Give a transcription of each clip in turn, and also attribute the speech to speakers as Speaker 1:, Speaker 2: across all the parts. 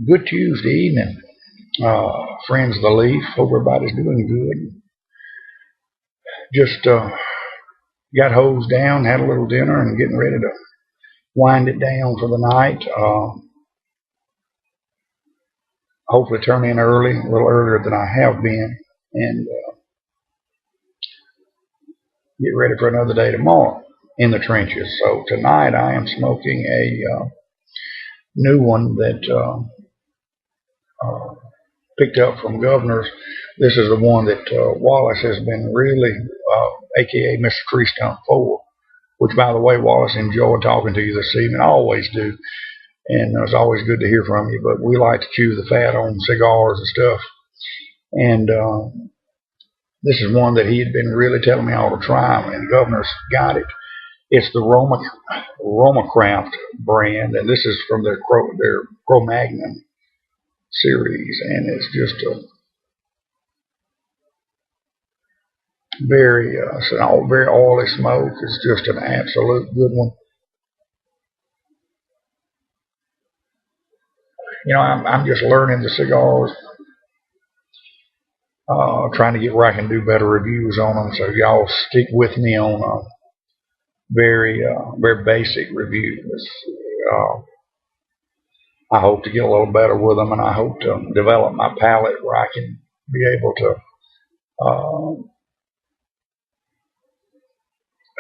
Speaker 1: Good Tuesday evening, friends of the Leaf. Hope everybody's doing good. Just got hosed down, had a little dinner, and getting ready to wind it down for the night. Hopefully turn in early, a little earlier than I have been, and get ready for another day tomorrow in the trenches. So tonight I am smoking a new one that picked up from Governor's. This is the one that Wallace has been really, aka Mr. Tree Stump 4, which, by the way, Wallace, enjoyed talking to you this evening. I always do, and it's always good to hear from you. But we like to chew the fat on cigars and stuff, and this is one that he had been really telling me all to try, and Governor's got it. It's the Roma Craft brand, and this is from their Cro-Magnon series, and it's just a very oily smoke. It's just an absolute good one. You know, I'm just learning the cigars, trying to get where I can do better reviews on them. So y'all stick with me on very basic reviews. I hope to get a little better with them, and I hope to develop my palate where I can be able to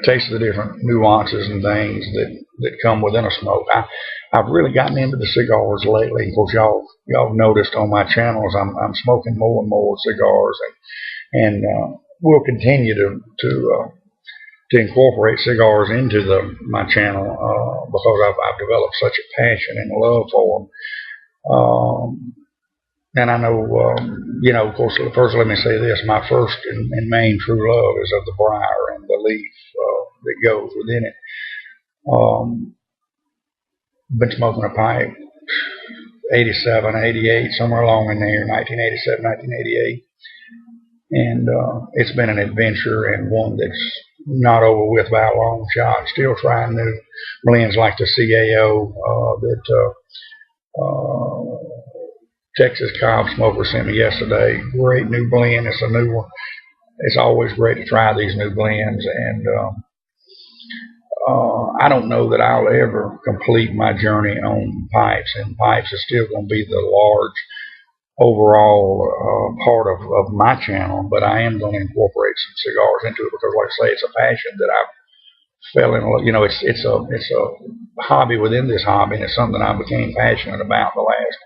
Speaker 1: taste the different nuances and things that come within a smoke. I've really gotten into the cigars lately. Of course, y'all noticed on my channels I'm smoking more and more cigars, and we'll continue to incorporate cigars into my channel because I've developed such a passion and love for them. And I know, of course, first let me say this: my first and main true love is of the briar and the leaf that goes within it. Been smoking a pipe 87, 88, somewhere along in there, 1987, 1988. And it's been an adventure, and one that's not over with by a long shot. Still trying new blends like the CAO that Texas Cobb Smoker sent me yesterday. Great new blend. It's a new one. It's always great to try these new blends, and I don't know that I'll ever complete my journey on pipes, and pipes is still going to be the large overall part of my channel, but I am going to incorporate some cigars into it because, like I say, it's a passion that I fell in love. It's a hobby within this hobby, and it's something I became passionate about the last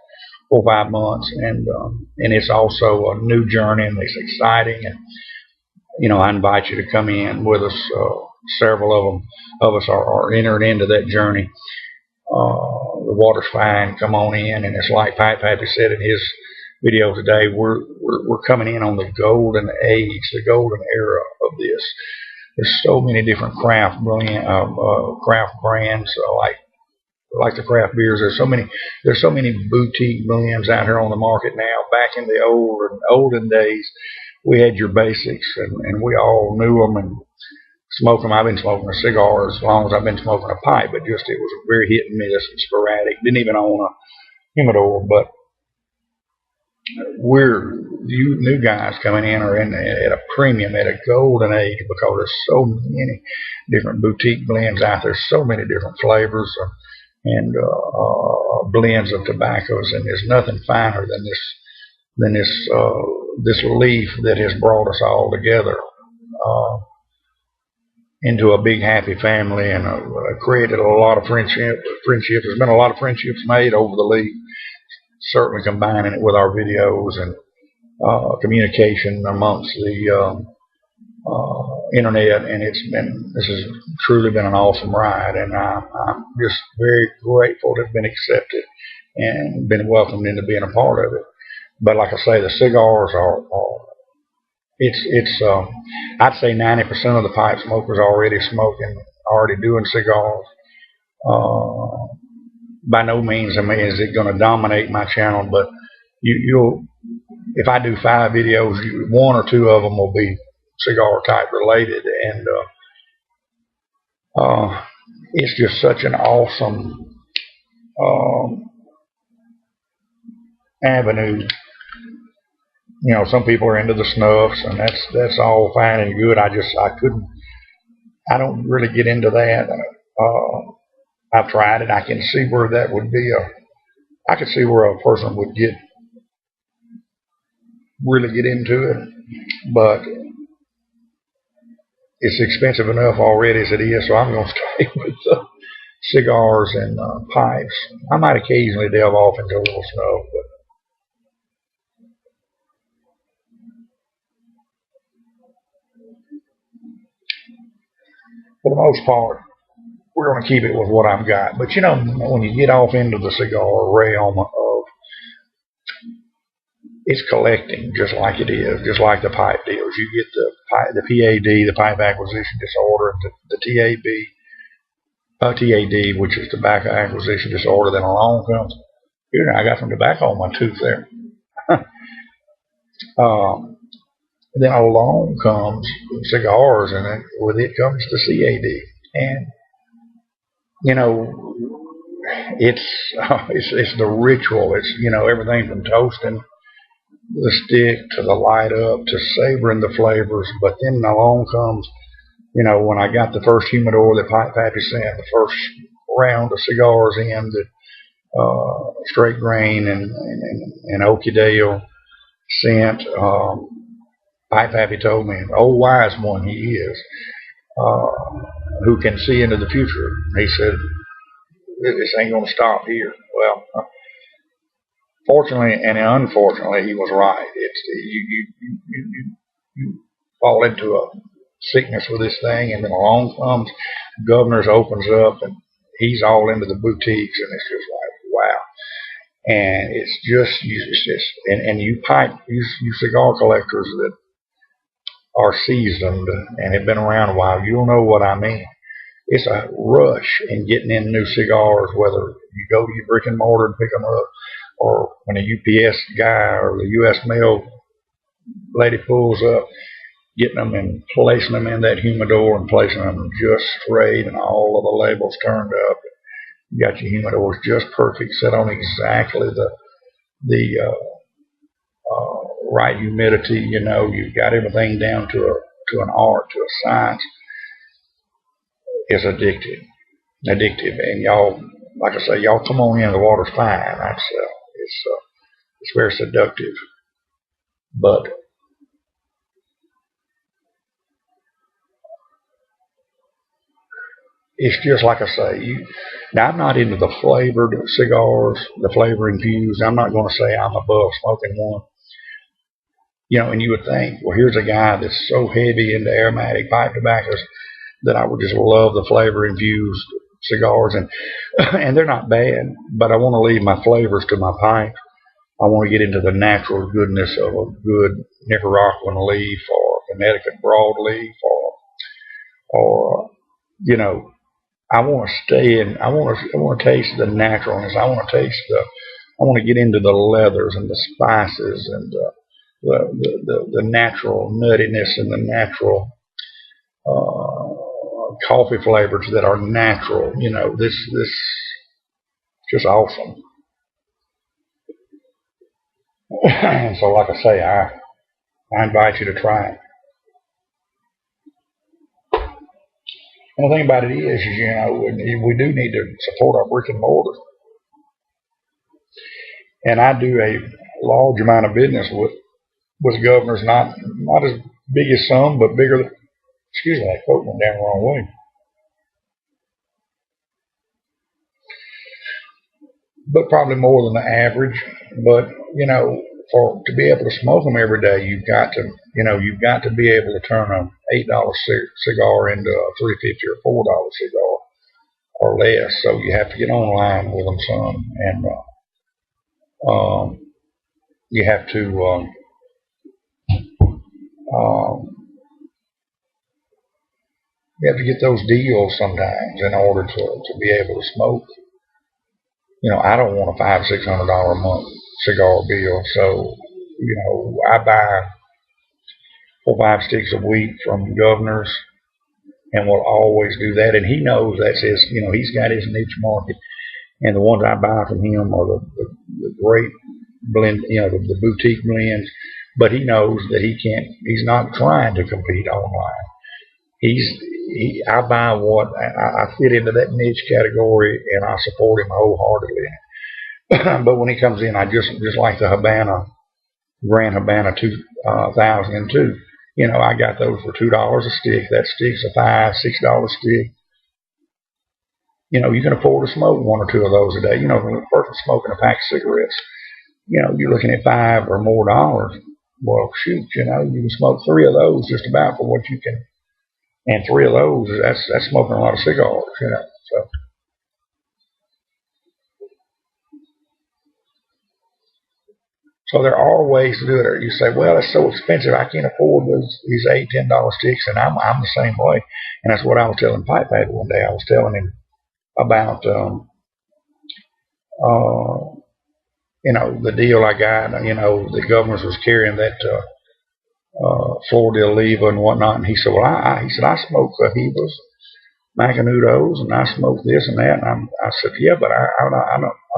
Speaker 1: 4 or 5 months, and it's also a new journey, and it's exciting. And I invite you to come in with us. Several of us are entering into that journey. The water's fine. Come on in, and it's like Pipe Happy said in his video today. We're coming in on the golden age, the golden era of this. There's so many different craft brands, like the craft beers. There's so many boutique blends out here on the market now. Back in the olden days, we had your basics, and we all knew them and smoked them. I've been smoking a cigar as long as I've been smoking a pipe, but just it was very hit and miss and sporadic. Didn't even own a humidor, but you new guys coming in are at a premium, at a golden age, because there's so many different boutique blends out there, so many different flavors and blends of tobaccos, and there's nothing finer than this leaf that has brought us all together into a big happy family, and created a lot of friendship. There's been a lot of friendships made over the leaf. Certainly combining it with our videos and communication amongst the internet, and this has truly been an awesome ride, and I'm just very grateful to have been accepted and been welcomed into being a part of it. But like I say, the cigars are I'd say 90% of the pipe smokers are already doing cigars. By no means is it going to dominate my channel, but you'll if I do 5 videos, 1 or 2 of them will be cigar type related, and it's just such an awesome avenue. Some people are into the snuffs, and that's all fine and good. I don't really get into that. I've tried it. I can see where that would be I could see where a person would really get into it, but it's expensive enough already as it is. So I'm going to stay with cigars and pipes. I might occasionally delve off into a little snuff, but for the most part, we're going to keep it with what I've got. But when you get off into the cigar realm of it's collecting, just like it is, just like the pipe deals. You get the PAD, the pipe acquisition disorder, the TAD, which is tobacco acquisition disorder. Then along comes, I got some tobacco on my tooth there. Then along comes cigars, and then with it comes the CAD. And it's the ritual. It's everything from toasting the stick to the light up to savoring the flavors. But then along comes, when I got the first humidor that Pipe Pappy sent, the first round of cigars in, that straight grain and Oakdale sent. Pipe Pappy told me, old wise one he is, who can see into the future. He said, this ain't going to stop here. Well, fortunately and unfortunately, he was right. It's you fall into a sickness with this thing, and then along comes Governor's opens up, and he's all into the boutiques, and it's just like wow. And it's just and you cigar collectors that are seasoned and have been around a while, you'll know what I mean. It's a rush in getting in new cigars, whether you go to your brick and mortar and pick them up, or when a UPS guy or the US mail lady pulls up, getting them and placing them in that humidor and placing them just straight and all of the labels turned up. You got your humidors just perfect, set on exactly the right humidity. You've got everything down to an art, to a science. It's addictive, and y'all, like I say, y'all come on in. The water's fine. It's very seductive, but it's just like I say. Now I'm not into the flavored cigars, the flavor infused. I'm not going to say I'm above smoking one. And you would think, well, here's a guy that's so heavy into aromatic pipe tobaccos that I would just love the flavor infused cigars, and they're not bad, but I want to leave my flavors to my pipe. I want to get into the natural goodness of a good Nicaraguan leaf or Connecticut broadleaf, or I want to stay in. I want to taste the naturalness. I want to get into the leathers and the spices and the natural nuttiness and the natural coffee flavors that are natural. This just awesome. So, like I say, I invite you to try it. And the thing about it is we do need to support our brick and mortar. And I do a large amount of business with governors, not as big as some, but bigger. Excuse me, that quote went down the wrong way. But probably more than the average. But to be able to smoke them every day, you've got to be able to turn an $8 cigar into a $3.50 or $4 cigar or less. So you have to get online with them some, and you have to get those deals sometimes in order to be able to smoke. I don't want a $500-600 a month cigar bill, so I buy 4-5 sticks a week from Governors, and will always do that. And he knows that's his. He's got his niche market, and the ones I buy from him are the great blend, the boutique blends, but he knows that he's not trying to compete online. I buy what I fit into that niche category, and I support him wholeheartedly. But when he comes in, I just like the Grand Habana 2002. I got those for $2 a stick. That stick's a $5, $6 stick. You can afford to smoke one or two of those a day. When a person smoking a pack of cigarettes, you're looking at $5 or more dollars. Well, shoot, you can smoke three of those just about for what you can. And three of those, that's smoking a lot of cigars, So there are ways to do it. Or you say, well, it's so expensive, I can't afford these $8, $10 sticks, and I'm the same way. And that's what I was telling Pipe Patty one day. I was telling him about the deal I got. The governors was carrying that Flor de Oliva and whatnot, and he said, well, he said I smoke Hibas, Macanudos, and I smoke this and that. And I said, yeah, but I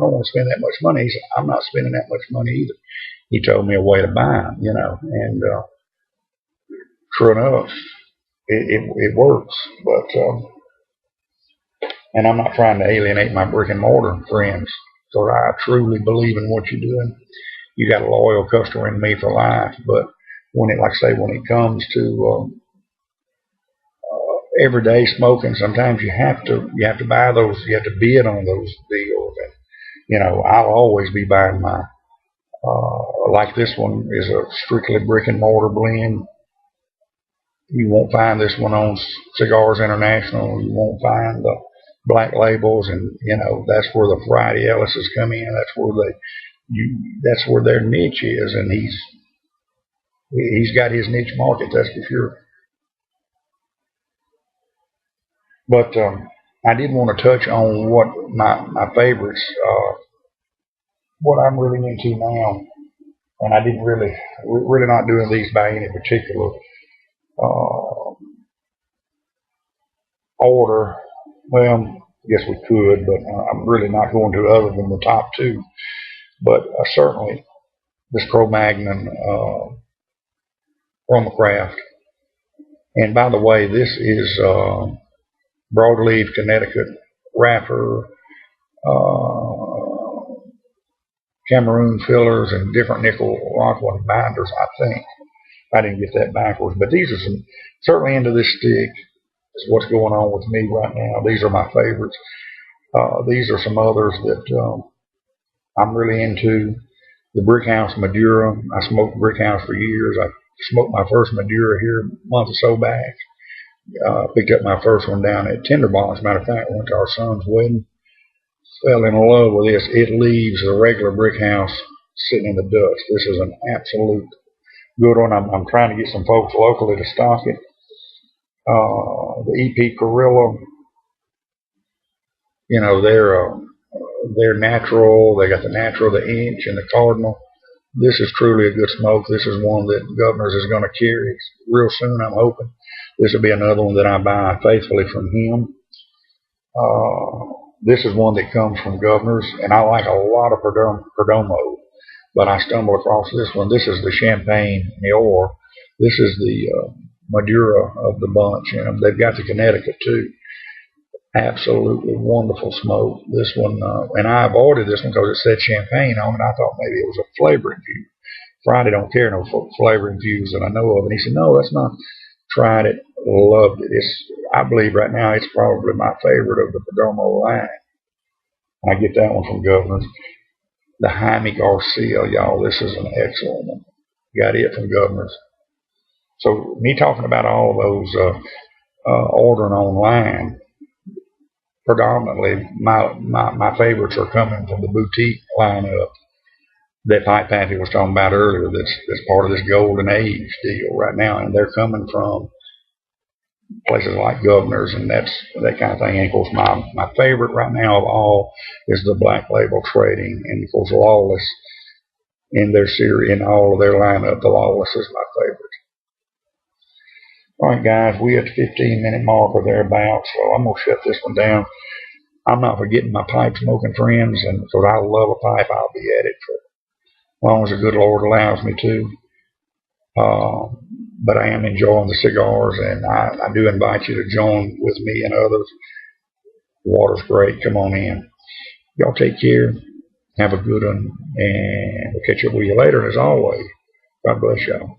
Speaker 1: don't want to spend that much money. He said, I'm not spending that much money either. He told me a way to buy them, and true enough, it works. But and I'm not trying to alienate my brick and mortar friends, because I truly believe in what you're doing. You got a loyal customer in me for life. But when it comes to everyday smoking, sometimes you have to buy those. You have to bid on those deals, and I'll always be buying my. Like this one is a strictly brick and mortar blend. You won't find this one on Cigars International. You won't find the black labels, and that's where the Friday Ellises come in. That's where their niche is, and he's got his niche market, that's for sure. But I did want to touch on what my favorites, what I'm really into now, and I didn't really not doing these by any particular uh, order. Well, I guess we could, but I'm really not going to other than the top two. But certainly this Cro-Magnon Chromacraft. And by the way, this is broadleaf Connecticut wrapper, Cameroon fillers, and different nickel Rockland binders, I think. I didn't get that backwards. But these are certainly into this stick is what's going on with me right now. These are my favorites. These are some others that I'm really into. The Brickhouse Madura. I smoked Brickhouse for years. I smoked my first Madura here a month or so back. Picked up my first one down at Tinderbox. As a matter of fact, went to our son's wedding. Fell in love with this. It leaves the regular Brickhouse sitting in the dust. This is an absolute good one. I'm trying to get some folks locally to stock it. The EP Gorilla, they're natural. They got the natural, the inch, and the cardinal. This is truly a good smoke. This is one that Governors is going to carry real soon, I'm hoping. This will be another one that I buy faithfully from him. This is one that comes from Governors, and I like a lot of Perdomo, but I stumbled across this one. This is the Champagne Nior. This is the Madura of the bunch, and they've got the Connecticut too. Absolutely wonderful smoke. This one, and I avoided this one because it said champagne on it. I thought maybe it was a flavor infused. Friday don't care no flavor infused that I know of, and he said, no, that's not. Tried it, loved it. I believe right now it's probably my favorite of the Perdomo line. I get that one from Governors. The Jaime Garcia, y'all, this is an excellent one. Got it from Governors. So me talking about all of those ordering online, predominantly my favorites are coming from the boutique lineup that Pipe Patty was talking about earlier. That's part of this golden age deal right now, and they're coming from places like Governors and that kind of thing. And of course, my favorite right now of all is the Black Label Trading, and of course, Lawless in their series, in all of their lineup. The Lawless is my favorite. All right, guys, we at the 15-minute mark or thereabouts, so I'm gonna shut this one down. I'm not forgetting my pipe smoking friends, and because I love a pipe, I'll be at it for long as the good Lord allows me to. Uh, but I am enjoying the cigars, and I do invite you to join with me and others. The water's great. Come on in. Y'all take care. Have a good one, and we'll catch up with you later. As always, God bless y'all.